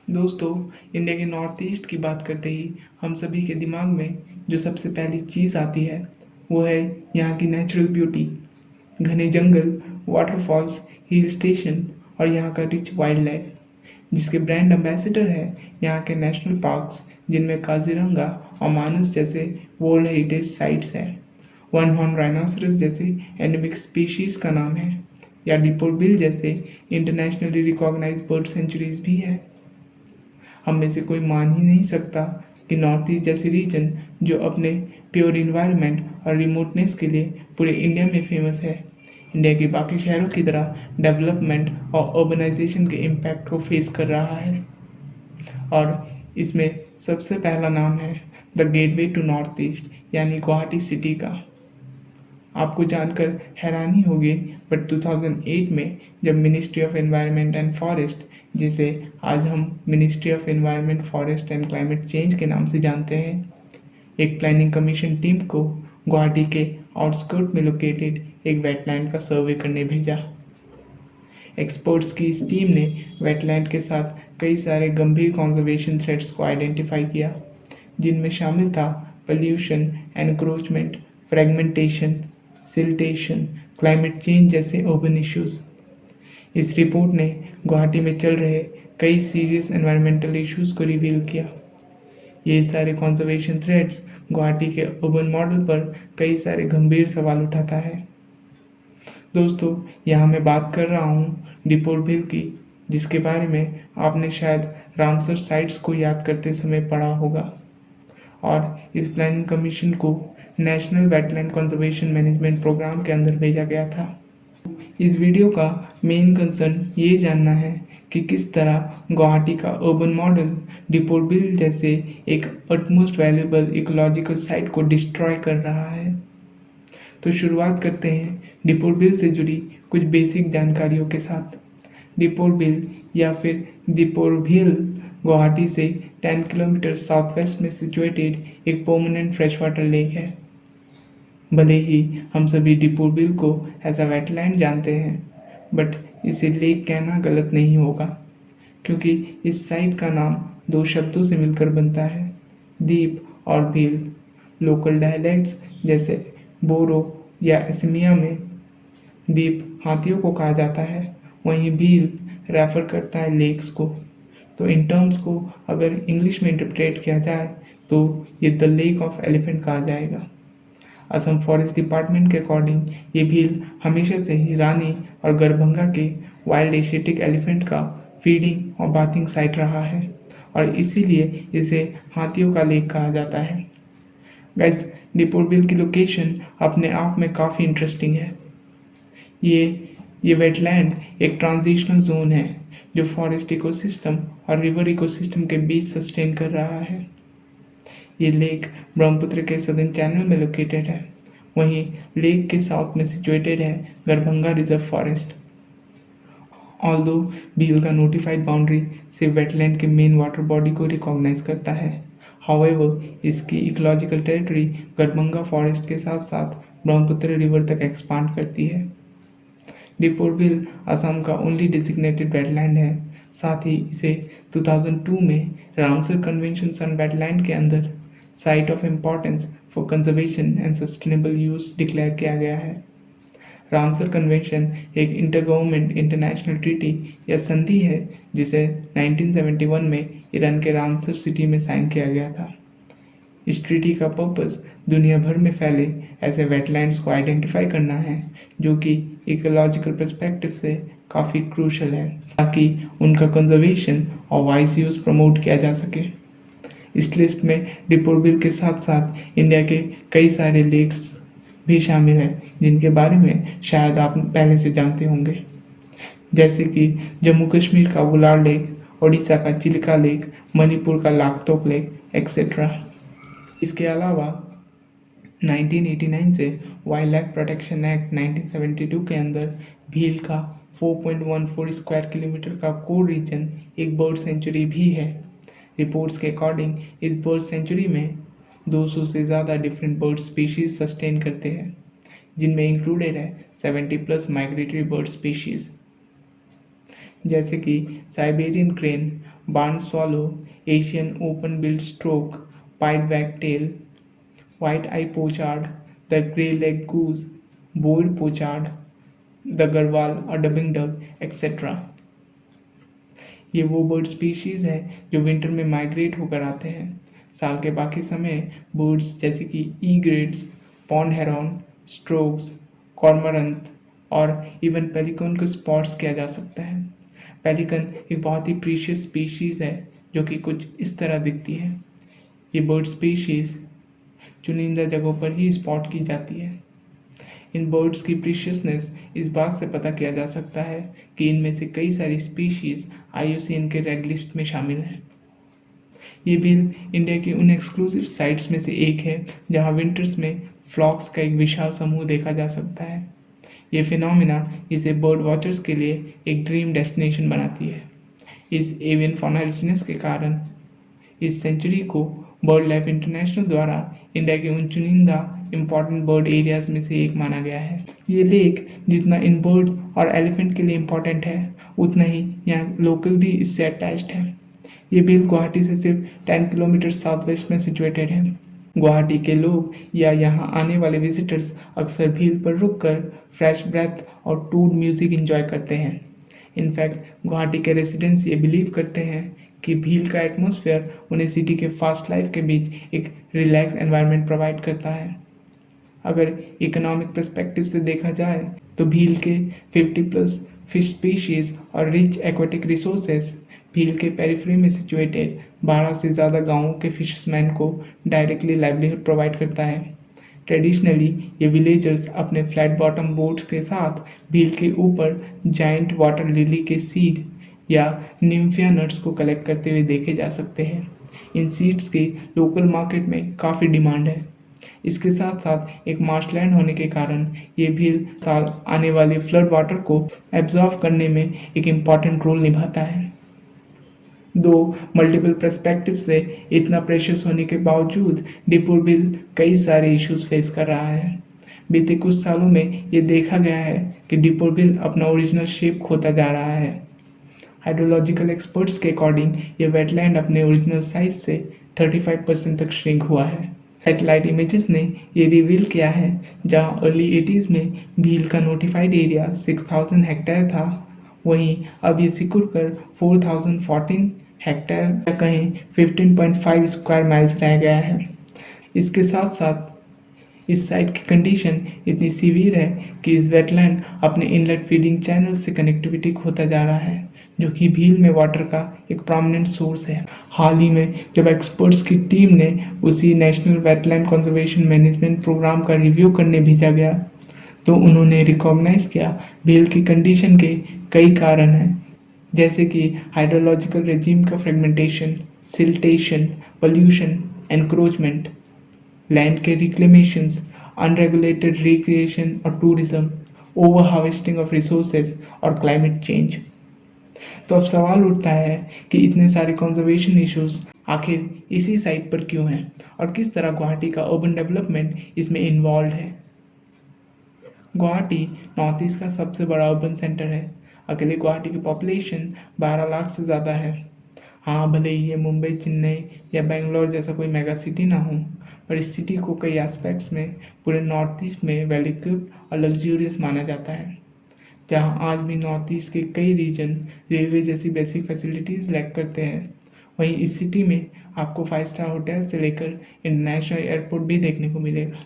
दोस्तों, इंडिया के north east की बात करते ही हम सभी के दिमाग में जो सबसे पहली चीज़ आती है वो है यहाँ की नेचुरल ब्यूटी। घने जंगल, वाटरफॉल्स, हिल स्टेशन और यहाँ का रिच वाइल्ड लाइफ, जिसके ब्रांड एम्बेसडर है यहाँ के नेशनल पार्क्स, जिनमें काजीरंगा और मानस जैसे वर्ल्ड हेरिटेज साइट्स हैं। वन हॉर्न राइनोसरस जैसे एंडेमिक स्पीशीज का नाम है, या दीपोर बिल जैसे इंटरनेशनली रिकॉग्नाइज्ड बर्ड सेंचुरीज भी है। हम में से कोई मान ही नहीं सकता कि नॉर्थ ईस्ट जैसे रीजन, जो अपने प्योर इन्वायरमेंट और रिमोटनेस के लिए पूरे इंडिया में फेमस है, इंडिया के बाकी शहरों की तरह डेवलपमेंट और अर्बनाइजेशन के इम्पैक्ट को फेस कर रहा है। और इसमें सबसे पहला नाम है the gateway to north east, यानी गुवाहाटी सिटी का। आपको जानकर हैरानी होगी, बट 2008 में जब ministry of environment and forest, जिसे आज हम ministry of environment, forest and climate change के नाम से जानते हैं, एक प्लानिंग कमीशन टीम को गुवाहाटी के आउटस्कर्ट में लोकेटेड एक वेटलैंड का सर्वे करने भेजा। एक्सपर्ट्स की इस टीम ने वेटलैंड के साथ कई सारे गंभीर कंजर्वेशन थ्रेट्स को आइडेंटिफाई किया, जिनमें शामिल था pollution, encroachment, fragmentation, siltation, climate change जैसे अर्बन इश्यूज। इस रिपोर्ट ने गुवाहाटी में चल रहे कई सीरियस एनवायरमेंटल इश्यूज को रिवील किया। ये सारे कंजर्वेशन थ्रेट्स गुवाहाटी के अर्बन मॉडल पर कई सारे गंभीर सवाल उठाता है। दोस्तों, यहाँ मैं बात कर रहा हूँ दीपोर बिल की, जिसके बारे में आपने शायद रामसर साइट्स को याद करते समय पढ़ा होगा। और इस प्लानिंग कमीशन को national wetland conservation management programme के अंदर भेजा गया था। इस वीडियो का मेन कंसर्न ये जानना है कि किस तरह गुवाहाटी का अर्बन मॉडल दीपोर बिल जैसे एक अटमोस्ट वैल्यूएबल इकोलॉजिकल साइट को डिस्ट्रॉय कर रहा है। तो शुरुआत करते हैं दीपोर बिल से जुड़ी कुछ बेसिक जानकारियों के साथ। दीपोर बिल या फिर दीपोर भील गुवाहाटी से 10 किलोमीटर साउथ वेस्ट में सिचुएटेड एक परमानेंट फ्रेश वाटर लेक है। भले ही हम सभी दीपोर बिल को एज अ वेटलैंड जानते हैं, बट इसे लेक कहना गलत नहीं होगा, क्योंकि इस साइट का नाम दो शब्दों से मिलकर बनता है, दीप और भील। लोकल डायलेक्ट्स जैसे बोरो या असमिया में दीप हाथियों को कहा जाता है, वहीं भील रेफर करता है लेक्स को। तो इन टर्म्स को अगर इंग्लिश में इंटरप्रेट किया जाए तो ये द लेक ऑफ एलिफेंट कहा जाएगा। असम फॉरेस्ट डिपार्टमेंट के अकॉर्डिंग ये भील हमेशा से ही रानी और गरभंगा के वाइल्ड एशियाटिक एलिफेंट का फीडिंग और बाथिंग साइट रहा है, और इसीलिए इसे हाथियों का लेक कहा जाता है। गाइस, दीपोर बिल की लोकेशन अपने आप में काफ़ी इंटरेस्टिंग है। ये वेटलैंड एक ट्रांजिशनल जोन है जो फॉरेस्ट इकोसिस्टम और रिवर इकोसिस्टम के बीच सस्टेन कर रहा है। ये लेक ब्रह्मपुत्र के सदर्न चैनल में लोकेटेड है। वहीं लेक के साउथ में सिचुएटेड है गरभंगा रिजर्व फॉरेस्ट। ऑल्दो बील का नोटिफाइड बाउंड्री सिर्फ वेटलैंड के मेन वाटर बॉडी को रिकॉग्नाइज करता है, हाउएवर इसकी इकोलॉजिकल टेरिटरी गरभंगा फॉरेस्ट के साथ साथ ब्रह्मपुत्र रिवर तक एक्सपांड करती है। दीपोर बिल असम का ओनली डिजिग्नेटेड वेटलैंड है। साथ ही इसे 2002 में रामसर कन्वेंशन ऑन वेटलैंड के अंदर site of importance for conservation and sustainable use declare किया गया है। रामसर कन्वेंशन एक इंटरगवर्नमेंट इंटरनेशनल ट्रीटी या संधि है जिसे 1971 में ईरान के रामसर सिटी में साइन किया गया था। इस ट्रीटी का पर्पस दुनिया भर में फैले ऐसे वेटलैंड्स को आइडेंटिफाई करना है जो कि इकोलॉजिकल पर्सपेक्टिव से काफ़ी क्रूशल है, ताकि उनका कंजर्वेशन और वाइज यूज़ प्रमोट किया जा सके। इस लिस्ट में दीपोर बिल के साथ साथ इंडिया के कई सारे लेक्स भी शामिल हैं, जिनके बारे में शायद आप पहले से जानते होंगे, जैसे कि जम्मू कश्मीर का वुलार लेक, ओडिशा का चिलिका लेक, मणिपुर का लाकतोक लेक एक्सेट्रा। इसके अलावा 1989 से वाइल्ड लाइफ प्रोटेक्शन एक्ट 1972 के अंदर भील का 4.14 स्क्वायर किलोमीटर का कोर रीजन एक बर्ड सेंचुरी भी है। रिपोर्ट्स के अकॉर्डिंग इस बर्ड सेंचुरी में 200 से ज़्यादा डिफरेंट बर्ड स्पीशीज सस्टेन करते हैं, जिनमें इंक्लूडेड है 70+ माइग्रेटरी बर्ड स्पीशीज, जैसे कि Siberian crane, barn swallow, Asian open-billed stork, pied wagtail, white-eye pochard, the grey-legged goose, boiled pochard, the Garhwal और डबिंग डक एक्सेट्रा। ये वो बर्ड स्पीशीज़ है जो विंटर में माइग्रेट होकर आते हैं। साल के बाकी समय बर्ड्स जैसे कि ईग्रेट्स, पॉन्ड हेरॉन, स्ट्रोक्स, कॉर्मोरंट और इवन पेलिकन को स्पॉट्स किया जा सकता है। पेलिकन एक बहुत ही प्रीशियस स्पीशीज़ है जो कि कुछ इस तरह दिखती है। ये बर्ड स्पीशीज़ चुनिंदा जगहों पर ही स्पॉट की जाती है। इन बर्ड्स की प्रीशियसनेस इस बात से पता किया जा सकता है कि इनमें से कई सारी स्पीशीज़ IUCN के रेड लिस्ट में शामिल हैं। ये बिल इंडिया की उन एक्सक्लूसिव साइट्स में से एक है जहां विंटर्स में फ्लॉक्स का एक विशाल समूह देखा जा सकता है। ये फिनोमिना इसे बर्ड वॉचर्स के लिए एक ड्रीम डेस्टिनेशन बनाती है। इस एवियन फौना रिचनेस के कारण इस सेंचुरी को बर्ड लाइफ इंटरनेशनल द्वारा इंडिया के उन चुनिंदा इम्पॉर्टेंट बर्ड एरियाज में से एक माना गया है। ये लेक जितना इन बर्ड और एलिफेंट के लिए इम्पॉर्टेंट है उतना ही यहाँ लोकल भी इससे अटैच्ड है। ये बिल गुवाहाटी से सिर्फ 10 किलोमीटर साउथ वेस्ट में सिचुएटेड है। गुवाहाटी के लोग या यहाँ आने वाले विजिटर्स अक्सर भील पर रुककर फ्रेश ब्रेथ और टूड म्यूजिक एंजॉय करते हैं। इनफैक्ट गुवाहाटी के रेसिडेंट्स ये बिलीव करते हैं कि भील का एटमॉस्फेयर उन्हें सिटी के फास्ट लाइफ के बीच एक रिलैक्स एनवायरनमेंट प्रोवाइड करता है। अगर इकोनॉमिक पर्सपेक्टिव से देखा जाए तो भील के 50 प्लस फिश स्पीशीज और रिच एक्वेटिक रिसोर्सेज भील के पेरिफेरी में सिचुएटेड 12 से ज़्यादा गांवों के फिशर्समैन को डायरेक्टली लाइवलीहुड प्रोवाइड करता है। ट्रेडिशनली ये विलेजर्स अपने फ्लैट बॉटम बोट्स के साथ भील के ऊपर जाइंट वाटर लिली के सीड या निम्फिया नट्स को कलेक्ट करते हुए देखे जा सकते हैं। इन सीड्स की लोकल मार्केट में काफ़ी डिमांड है। इसके साथ साथ एक मार्शलैंड होने के कारण ये भील साल आने वाले फ्लड वाटर को एब्जॉर्व करने में एक इम्पॉर्टेंट रोल निभाता है। दो मल्टीपल पर्सपेक्टिव से इतना प्रेशियस होने के बावजूद दीपौर बिल कई सारे इश्यूज फेस कर रहा है। बीते कुछ सालों में ये देखा गया है कि दीपौर बिल अपना ओरिजिनल शेप खोता जा रहा है। हाइड्रोलॉजिकल एक्सपर्ट्स के अकॉर्डिंग ये वेटलैंड अपने ओरिजिनल साइज से 35% तक श्रिंक हुआ है। सैटेलाइट इमेजेस ने ये रिवील किया है जहां अर्ली 80s में भील का नोटिफाइड एरिया 6000 हेक्टेयर था, वहीं अब ये सिकुड़ कर 4014 हेक्टेयर या कहीं 15.5 स्क्वायर माइल्स रह गया है। इसके साथ साथ इस साइट की कंडीशन इतनी सीवियर है कि इस वेटलैंड अपने इनलेट फीडिंग चैनल से कनेक्टिविटी खोता जा रहा है, जो कि भील में वाटर का एक प्रोमिनेंट सोर्स है। हाल ही में जब एक्सपर्ट्स की टीम ने उसी national wetland conservation management programme का रिव्यू करने भेजा गया तो उन्होंने रिकॉग्नाइज किया भील की कंडीशन के कई कारण हैं, जैसे कि हाइड्रोलॉजिकल रेजिम का fragmentation, siltation, pollution, encroachment, land के रिक्लेमेशंस, अनरेगुलेटेड रिक्रिएशन और tourism, over harvesting of resources और क्लाइमेट चेंज। तो अब सवाल उठता है कि इतने सारे कंजर्वेशन इश्यूज आखिर इसी साइट पर क्यों हैं और किस तरह गुवाहाटी का अर्बन डेवलपमेंट इसमें इन्वॉल्व है। गुवाहाटी नॉर्थ ईस्ट का सबसे बड़ा अर्बन सेंटर है। अकेले गुवाहाटी की पॉपुलेशन 12 लाख से ज़्यादा है। हाँ, भले ही ये मुंबई, चेन्नई या बेंगलोर जैसा कोई मेगा सिटी ना हो, पर इस सिटी को कई एस्पेक्ट्स में पूरे नॉर्थ ईस्ट में वेल इक्विप्ड और लग्जूरियस माना जाता है। जहाँ आज भी नॉर्थ ईस्ट के कई रीजन रेलवे जैसी बेसिक फैसिलिटीज़ लैक करते हैं, वहीं इस सिटी में आपको 5 स्टार होटल से लेकर इंटरनेशनल एयरपोर्ट भी देखने को मिलेगा।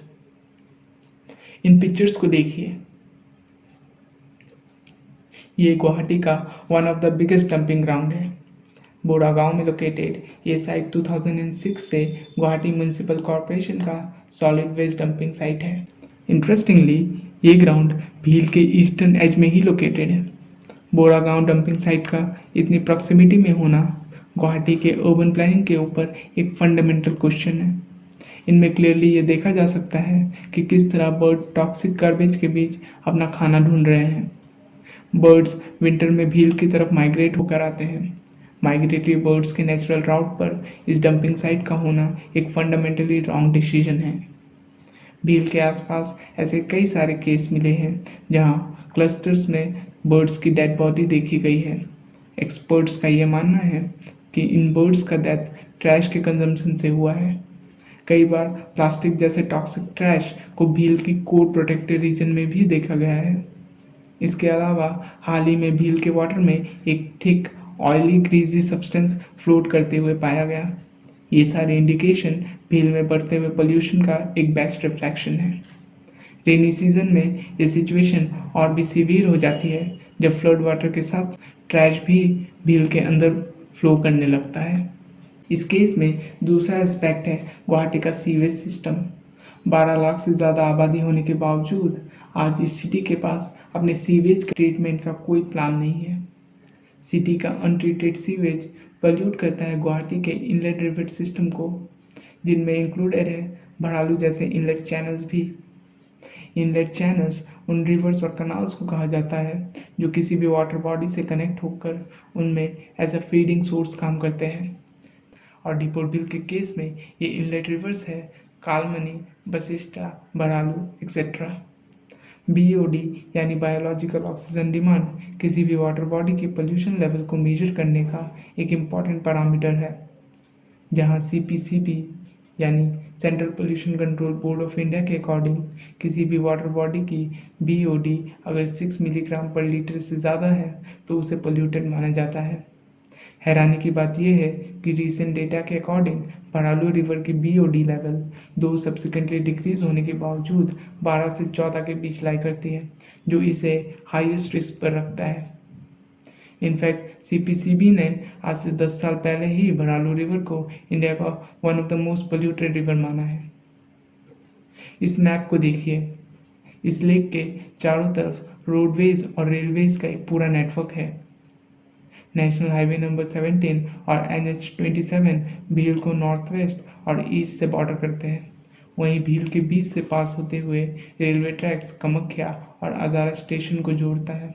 इन पिक्चर्स को देखिए। ये गुवाहाटी का one of the biggest dumping ground है। बोरागांव में लोकेटेड ये साइट 2006 से गुवाहाटी म्यूनिसिपल कॉरपोरेशन का सॉलिड वेस्ट डंपिंग साइट है। इंटरेस्टिंगली ये ग्राउंड भील के ईस्टर्न एज में ही लोकेटेड है। बोरागांव डंपिंग साइट का इतनी प्रॉक्सिमिटी में होना गुवाहाटी के अर्बन प्लानिंग के ऊपर एक फंडामेंटल क्वेश्चन है। इनमें क्लियरली ये देखा जा सकता है कि किस तरह बर्ड टॉक्सिक गार्बेज के बीच अपना खाना ढूंढ रहे हैं। बर्ड्स विंटर में भील की तरफ माइग्रेट होकर आते हैं। माइग्रेटरी बर्ड्स के नेचुरल राउट पर इस डंपिंग साइट का होना एक फंडामेंटली रॉन्ग डिसीजन है। भील के आसपास ऐसे कई सारे केस मिले हैं जहां क्लस्टर्स में बर्ड्स की डेड बॉडी देखी गई है। एक्सपर्ट्स का ये मानना है कि इन बर्ड्स का डेथ ट्रैश के कंजम्पशन से हुआ है। कई बार प्लास्टिक जैसे टॉक्सिक ट्रैश को भील की कोर प्रोटेक्टेड रीजन में भी देखा गया है। इसके अलावा हाल ही में भील के वाटर में एक thick oily greasy substance float करते हुए पाया गया। ये सारे इंडिकेशन भील में बढ़ते हुए पोल्यूशन का एक बेस्ट रिफ्लेक्शन है। रेनी सीजन में ये सिचुएशन और भी सीवियर हो जाती है जब फ्लड वाटर के साथ ट्रैश भी भील के अंदर फ्लो करने लगता है। इस केस में दूसरा एस्पेक्ट है गुवाहाटी का सीवेज सिस्टम। 12 लाख से ज़्यादा आबादी होने के बावजूद आज इस सिटी के पास अपने सीवेज ट्रीटमेंट का कोई प्लान नहीं है। सिटी का अनट्रीटेड सीवेज पल्यूट करता है गुवाहाटी के इनलेट रिवर सिस्टम को, जिनमें इंक्लूडेड है भड़ालू जैसे इनलेट चैनल्स भी। इनलेट चैनल्स उन रिवर्स और कनाल्स को कहा जाता है जो किसी भी वाटर बॉडी से कनेक्ट होकर उनमें एज अ फीडिंग सोर्स काम करते हैं। और दीपोर बिल के केस में ये इनलेट रिवर्स है कालमनी, बसिस्टा, भड़ालू एक्सेट्रा। बीओडी यानी बायोलॉजिकल ऑक्सीजन डिमांड किसी भी वाटर बॉडी के पोल्यूशन लेवल को मेजर करने का एक इम्पॉर्टेंट पैरामीटर है, जहां सीपीसीबी यानी central pollution control board of India के अकॉर्डिंग किसी भी वाटर बॉडी की बीओडी अगर 6 मिलीग्राम पर लीटर से ज़्यादा है तो उसे पोल्यूटेड माना जाता है। हैरानी की बात यह है कि रिसेंट डेटा के अकॉर्डिंग भड़ालू रिवर की बीओडी लेवल 2 सब्सिक्वेंटली डिक्रीज होने के बावजूद 12 से 14 के बीच लाई करती है, जो इसे हाईएस्ट रिस्क पर रखता है। इनफैक्ट सीपीसीबी ने आज से 10 साल पहले ही भड़ालू रिवर को इंडिया का one of the most polluted river माना है। इस मैप को देखिए। इस लेक के चारों तरफ रोडवेज और रेलवेज का एक पूरा नेटवर्क है। नेशनल हाईवे नंबर 17 और NH27 भील को नॉर्थ वेस्ट और ईस्ट से बॉर्डर करते हैं। वहीं भील के बीच से पास होते हुए रेलवे ट्रैक्स कामाख्या और आजारा स्टेशन को जोड़ता है।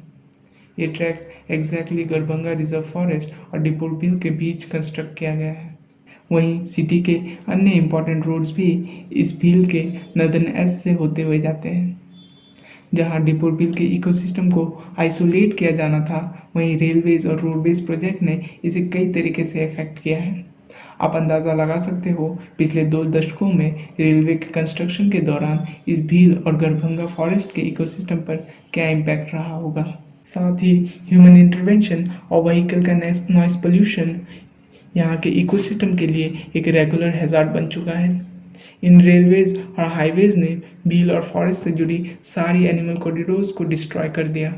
ये ट्रैक्स एग्जैक्टली गड़बंगा रिजर्व फॉरेस्ट और डिपोर भील के बीच कंस्ट्रक्ट किया गया है। वहीं सिटी के अन्य इम्पोर्टेंट रोड्स भी इस भील के नदर्न एज से होते हुए जाते हैं। जहां डिपोर बिल के इकोसिस्टम को आइसोलेट किया जाना था, वहीं रेलवेज और रोडवेज प्रोजेक्ट ने इसे कई तरीके से इफेक्ट किया है। आप अंदाज़ा लगा सकते हो पिछले 2 दशकों में रेलवे के कंस्ट्रक्शन के दौरान इस भील और गड़बंगा फॉरेस्ट के इकोसिस्टम पर क्या इम्पैक्ट रहा होगा। साथ ही ह्यूमन इंटरवेंशन और व्हीकल का नॉइस पोल्यूशन यहाँ के इकोसिस्टम के लिए एक रेगुलर हैजार्ड बन चुका है। इन रेलवेज और हाईवेज ने भील और फॉरेस्ट से जुड़ी सारी एनिमल कॉरिडोर्स को डिस्ट्रॉय कर दिया।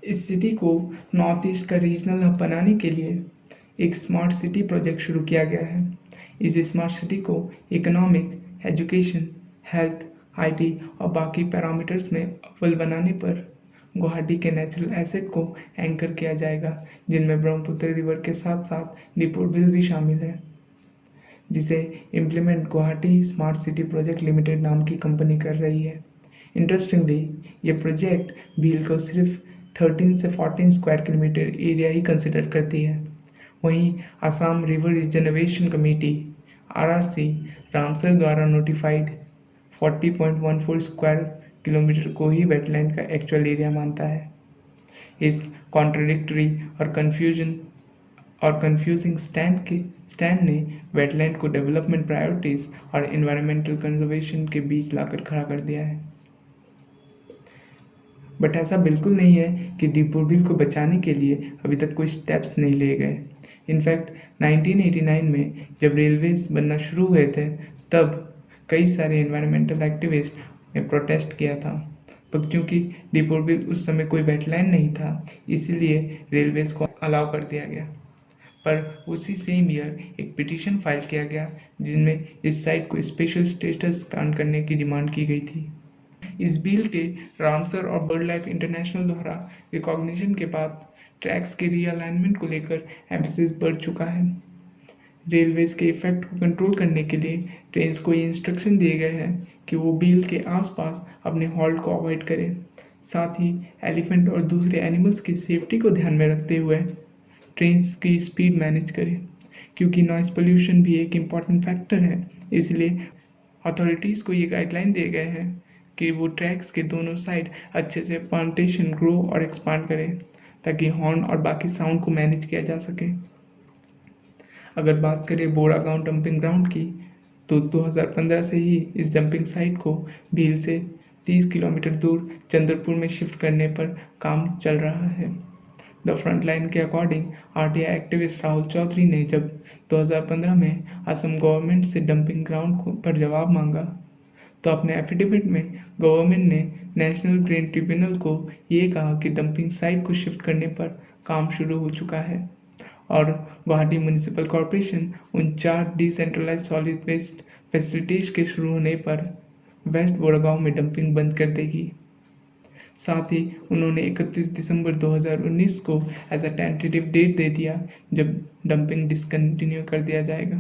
इस सिटी को नॉर्थ ईस्ट का रीजनल हब बनाने के लिए एक स्मार्ट सिटी प्रोजेक्ट शुरू किया गया है। इस स्मार्ट सिटी को इकोनॉमिक, एजुकेशन, हेल्थ, आईटी और बाकी पैरामीटर्स में अव्वल बनाने पर गुवाहाटी के नेचुरल एसेट को एंकर किया जाएगा, जिनमें ब्रह्मपुत्र रिवर के साथ साथ डिपोर बिल भी शामिल है, जिसे implement Guwahati smart city project limited नाम की कंपनी कर रही है। इंटरेस्टिंगली ये प्रोजेक्ट भील को सिर्फ 13 से 14 स्क्वायर किलोमीटर एरिया ही कंसिडर करती है। वहीं Assam river regeneration committee RRC Ramsar द्वारा नोटिफाइड 40.14 स्क्वायर किलोमीटर को ही वेटलैंड का एक्चुअल एरिया मानता है। इस कॉन्ट्रडिक्टरी और कंफ्यूजिंग स्टैंड ने वेटलैंड को डेवलपमेंट प्रायोरिटीज और एनवायरमेंटल कंजर्वेशन के बीच लाकर खड़ा कर दिया है। बट ऐसा बिल्कुल नहीं है कि डिपोर बिल को बचाने के लिए अभी तक कोई स्टेप्स नहीं लिए गए। इनफैक्ट 1989 में जब रेलवेज बनना शुरू हुए थे, तब कई सारे एनवायरमेंटल एक्टिविस्ट ने प्रोटेस्ट किया था, पर क्योंकि डिपोर बिल उस समय कोई वेटलैंड नहीं था, इसीलिए रेलवेज को अलाउ कर दिया गया। पर उसी सेम ईयर एक पिटीशन फाइल किया गया जिनमें इस साइट को स्पेशल स्टेटस ग्रांट करने की डिमांड की गई थी। इस बिल के रामसर और बर्ड लाइफ इंटरनेशनल द्वारा रिकॉग्निशन के बाद ट्रैक्स के रीअलाइनमेंट को लेकर एम्फेसिस बढ़ चुका है। रेलवेज के इफेक्ट को कंट्रोल करने के लिए ट्रेन्स को ये इंस्ट्रक्शन दिए गए हैं कि वो बिल के आसपास अपने हॉल्ट को अवॉइड करें। साथ ही एलिफेंट और दूसरे एनिमल्स की सेफ्टी को ध्यान में रखते हुए ट्रेन्स की स्पीड मैनेज करें, क्योंकि नॉइस पोल्यूशन भी एक इम्पॉर्टेंट फैक्टर है। इसलिए अथॉरिटीज़ को ये गाइडलाइन दिए गए हैं कि वो ट्रैक्स के दोनों साइड अच्छे से प्लांटेशन ग्रो और एक्सपांड करें, ताकि हॉर्न और बाकी साउंड को मैनेज किया जा सके। अगर बात करें बोरागांव डंपिंग ग्राउंड की, तो 2015 से ही इस डंपिंग साइट को भील से 30 किलोमीटर दूर चंद्रपुर में शिफ्ट करने पर काम चल रहा है। द फ्रंटलाइन के according RTI activist Rahul Chaudhary ने जब 2015 में असम गवर्नमेंट से डंपिंग ग्राउंड पर जवाब मांगा, तो अपने एफिडेविट में गवर्नमेंट ने नेशनल ग्रीन ट्रिब्यूनल को ये कहा कि डंपिंग साइट को शिफ्ट करने पर काम शुरू हो चुका है और गुवाहाटी म्यूनिसिपल कॉरपोरेशन उन 4 डिसेंट्रलाइज सॉलिड वेस्ट फैसिलिटीज के शुरू होने पर वेस्ट बोरागांव में डंपिंग बंद कर देगी। साथ ही उन्होंने 31 दिसंबर 2019 को एज अ टेंटेटिव डेट दे दिया जब डंपिंग डिसकंटिन्यू कर दिया जाएगा।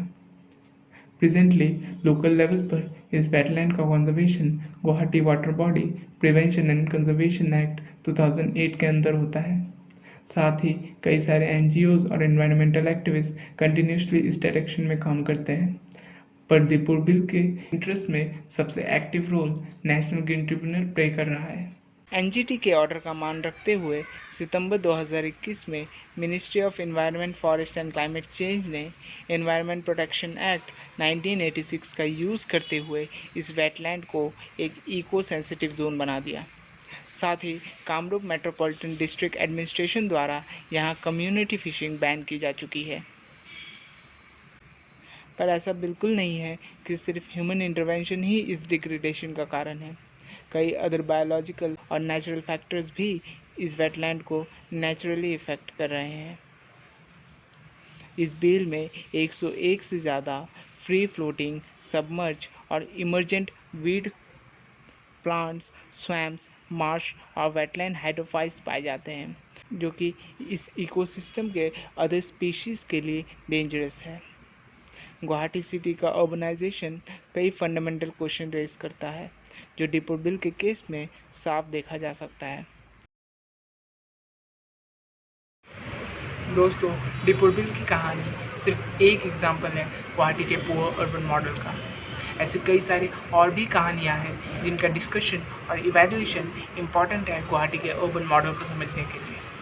प्रेजेंटली लोकल लेवल पर इस वेटलैंड का conservation Guwahati water body prevention and conservation act 2008 के अंदर होता है। साथ ही कई सारे एनजीओज और एनवायरमेंटल एक्टिविस्ट कंटिन्यूसली इस डायरेक्शन में काम करते हैं, पर दीपुर बिल के इंटरेस्ट में सबसे active role national green tribunal play कर रहा है। एनजीटी के ऑर्डर का मान रखते हुए सितंबर 2021 में ministry of environment, forest and climate change ने एनवायरनमेंट प्रोटेक्शन एक्ट 1986 का यूज़ करते हुए इस वेटलैंड को एक इको सेंसिटिव जोन बना दिया। साथ ही कामरूप मेट्रोपॉलिटन डिस्ट्रिक्ट एडमिनिस्ट्रेशन द्वारा यहाँ कम्युनिटी फिशिंग बैन की जा चुकी है। पर ऐसा बिल्कुल नहीं है कि सिर्फ ह्यूमन इंटरवेंशन ही इस डिग्रेडेशन का कारण है। कई अदर बायोलॉजिकल और नेचुरल फैक्टर्स भी इस वेटलैंड को नेचुरली इफ़ेक्ट कर रहे हैं। इस बिल में 101 से ज़्यादा फ्री फ्लोटिंग, सबमर्ज और emergent weed plants, swamps, Marsh और वेटलैंड हाइड्रोफाइट्स पाए जाते हैं, जो कि इस इकोसिस्टम के अदर स्पीशीज़ के लिए डेंजरस है। गुवाहाटी सिटी का अर्बनाइजेशन कई फंडामेंटल क्वेश्चन रेज करता है, जो दीपुर बिल के केस में साफ देखा जा सकता है। दोस्तों, दीपुर बिल की कहानी सिर्फ एक एग्जाम्पल है गुवाहाटी के पुअर अर्बन मॉडल का। ऐसे कई सारी और भी कहानियाँ हैं जिनका डिस्कशन और इवैल्यूएशन इम्पॉर्टेंट है गुवाहाटी के अर्बन मॉडल को समझने के लिए।